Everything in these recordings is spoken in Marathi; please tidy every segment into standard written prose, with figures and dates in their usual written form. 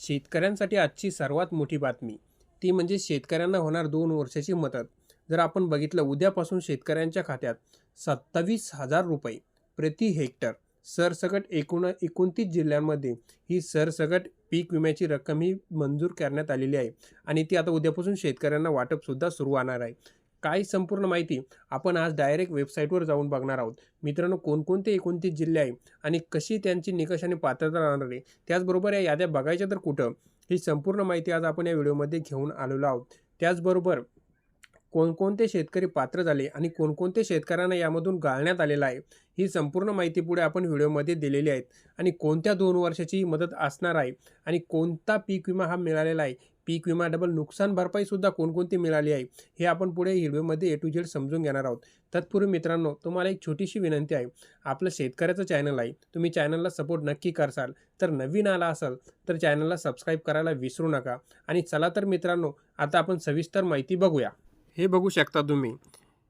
शेतकऱ्यांसाठी आजची सर्वात मोठी बातमी ती म्हणजे शेतकऱ्यांना होणार 2 वर्षाची मदत. जर आपण बघितलं उद्यापासून शेतकऱ्यांच्या खात्यात 27,000 रुपये प्रति हेक्टर सरसकट 29 जिल्ह्यांमध्ये ही सरसकट पीक विम्याची रक्कम ही मंजूर करण्यात आलेली आहे आणि ती आता उद्यापासून शेतकऱ्यांना वाटपसुद्धा सुरू होणार आहे. काय संपूर्ण माहिती आपण आज डायरेक्ट वेबसाईटवर जाऊन बघणार आहोत. मित्रांनो, कोणकोणते 29 जिल्हे आहे आणि कशी त्यांची निकष आणि पात्रता राहणार आहे, त्याचबरोबर या याद्या बघायच्या तर कुठं, ही संपूर्ण माहिती आज आपण या व्हिडिओमध्ये घेऊन आलेलो आहोत. त्याचबरोबर कोणकोणते शेतकरी पात्र झाले आणि कोणकोणते शेतकऱ्यांना यामधून गाळण्यात आलेलं आहे, ही संपूर्ण माहिती पुढे आपण व्हिडिओमध्ये दिलेली आहेत. आणि कोणत्या 2 वर्षाची ही मदत असणार आहे आणि कोणता पीक विमा हा मिळालेला आहे, पीक विमा डबल नुकसान भरपाईसुद्धा कोणकोणती मिळाली आहे, हे आपण पुढे व्हिडिओमध्ये A to Z समजून घेणार आहोत. तत्पूर्वी मित्रांनो, तुम्हाला एक छोटीशी विनंती आहे. आपलं शेतकऱ्याचं चॅनल आहे, तुम्ही चॅनलला सपोर्ट नक्की करसाल. तर नवीन आला असाल तर चॅनलला सबस्क्राईब करायला विसरू नका. आणि चला तर मित्रांनो, आता आपण सविस्तर माहिती बघूया. हे बघू शकता तुम्ही,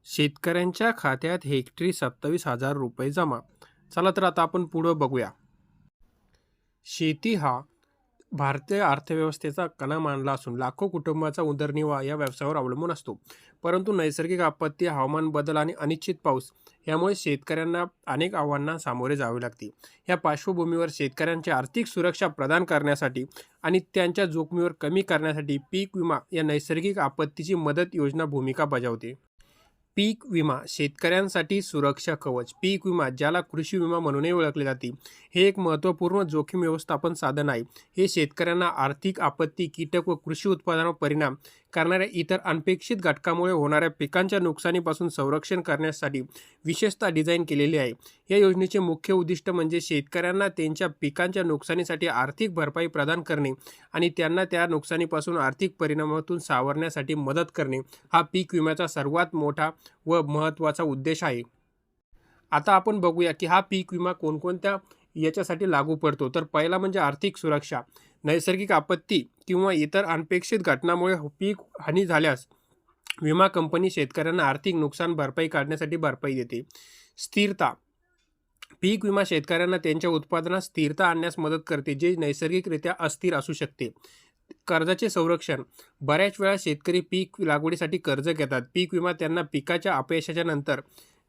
शेतकऱ्यांच्या खात्यात हेक्टरी 27,000 रुपये जमा. चला तर आता आपण पुढं बघूया. शेती हा भारतीय अर्थव्यवस्थेचा कणा मानला असून लाखो कुटुंबाचा उदरनिर्वाह या व्यवसायावर अवलंबून असतो. परंतु नैसर्गिक आपत्ती, हवामान बदल आणि अनिश्चित पाऊस यामुळे शेतकऱ्यांना अनेक आव्हानांना सामोरे जावे लागते. या पार्श्वभूमीवर शेतकऱ्यांची आर्थिक सुरक्षा प्रदान करण्यासाठी आणि त्यांच्या जोखमीवर कमी करण्यासाठी पीक विमा या नैसर्गिक आपत्तीची मदत योजना भूमिका बजावते. पीक विमा शेतकऱ्यांसाठी सुरक्षा कवच. पीक विमा, ज्याला कृषी विमा म्हणूनही ओळखले जाते, हे एक महत्त्वपूर्ण जोखीम व्यवस्थापन साधन आहे. हे शेतकऱ्यांना आर्थिक आपत्ती, कीटक व कृषी उत्पादनावर परिणाम करणाऱ्या इतर अनपेक्षित घटकामुळे होणाऱ्या पिकांच्या नुकसानीपासून संरक्षण करण्यासाठी विशेषतः डिझाईन केलेले आहे. या योजनेचे मुख्य उद्दिष्ट म्हणजे शेतकऱ्यांना त्यांच्या पिकांच्या नुकसानीसाठी आर्थिक भरपाई प्रदान करणे आणि त्यांना त्या नुकसानीपासून आर्थिक परिणामातून सावरण्यासाठी मदत करणे, हा पीक विम्याचा सर्वात मोठा व महत्त्वाचा उद्देश आहे. आता आपण बघूया की हा पीक विमा कोणकोणत्या याच्यासाठी लागू पडतो. तर पहिला म्हणजे आर्थिक सुरक्षा. नैसर्गिक आपत्ती किंवा इतर अनपेक्षित घटनामुळे पीक हानी झाल्यास विमा कंपनी शेतकऱ्यांना आर्थिक नुकसान भरपाई काढण्यासाठी भरपाई देते. स्थिरता. पीक विमा शेतकऱ्यांना त्यांच्या उत्पादनात स्थिरता आणण्यास मदत करते, जे नैसर्गिकरित्या अस्थिर असू शकते. कर्जाचे संरक्षण. बऱ्याच वेळा शेतकरी पीक लागवडीसाठी कर्ज घेतात. पीक विमा त्यांना पिकाच्या अपयशाच्या नंतर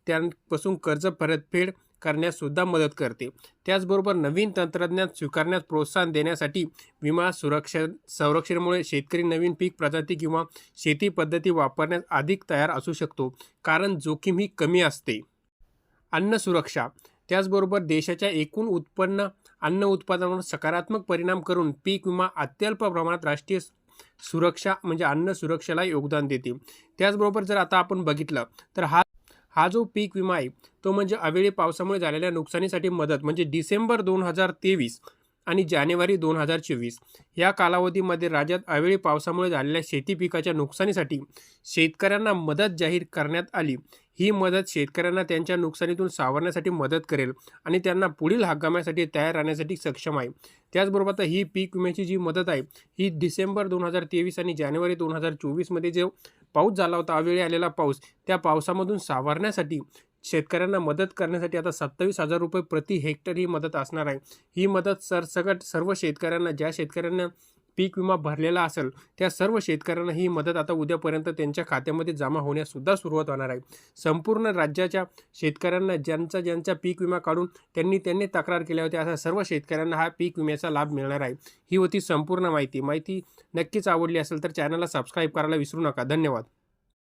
त्यांपासून कर्ज परतफेड करण्यास सुद्धा मदत करते. त्याचबरोबर नवीन तंत्रज्ञान स्वीकारण्यास प्रोत्साहन देण्यासाठी विमा संरक्षणामुळे शेतकरी नवीन पीक प्रजाती किंवा शेती पद्धती वापरण्यास अधिक तयार असू शकतो, कारण जोखीम ही कमी असते. अन्न सुरक्षा. त्याचबरोबर देशाच्या एकूण अन्न उत्पादनावर सकारात्मक परिणाम करून पीक विमा अत्यल्प प्रमाणात राष्ट्रीय सुरक्षा म्हणजे अन्न सुरक्षेला योगदान देते. त्याचबरोबर जर आता आपण बघितलं तर हा जो पीक विमा आहे तो म्हणजे अवेळी पावसामुळे झालेल्या नुकसानीसाठी मदत, म्हणजे डिसेंबर 2023 आणि जानेवारी 2024 या कालावधीमध्ये राज्यात अवेळी पावसामुळे झालेल्या शेती पिकाच्या नुकसानीसाठी शेतकऱ्यांना मदत जाहीर करण्यात आली. ही मदत शेतकऱ्यांना त्यांच्या नुकसानीतून सावरण्यासाठी मदत करेल आणि त्यांना पुढील हंगामासाठी तयार राहण्यासाठी सक्षम आहे. त्याचबरोबर आता ही पीक विम्याची जी मदत आहे ही डिसेंबर 2023 आणि जानेवारी 2024 जो पाऊस झाला होता, अवेळी आलेला पाऊस, त्या पावसामधून सावरण्यासाठी शेतकऱ्यांना मदत करण्यासाठी आता 27,000 रुपये प्रति हेक्टर ही मदत असणार आहे. ही मदत सरसकट सर्व शेतकऱ्यांना, ज्या शेतकऱ्यांना पीक विमा भरलेला असेल त्या सर्व शेतकऱ्यांना ही मदत आता उद्यापर्यंत त्यांच्या खात्यामध्ये जमा होण्यासुद्धा सुरुवात होणार आहे. संपूर्ण राज्याच्या शेतकऱ्यांना ज्यांचा पीक विमा काढून त्यांनी तक्रार केल्या होत्या, अशा सर्व शेतकऱ्यांना हा पीक विम्याचा लाभ मिळणार आहे. ही होती संपूर्ण माहिती नक्कीच आवडली असेल तर चॅनलला सबस्क्राईब करायला विसरू नका. धन्यवाद.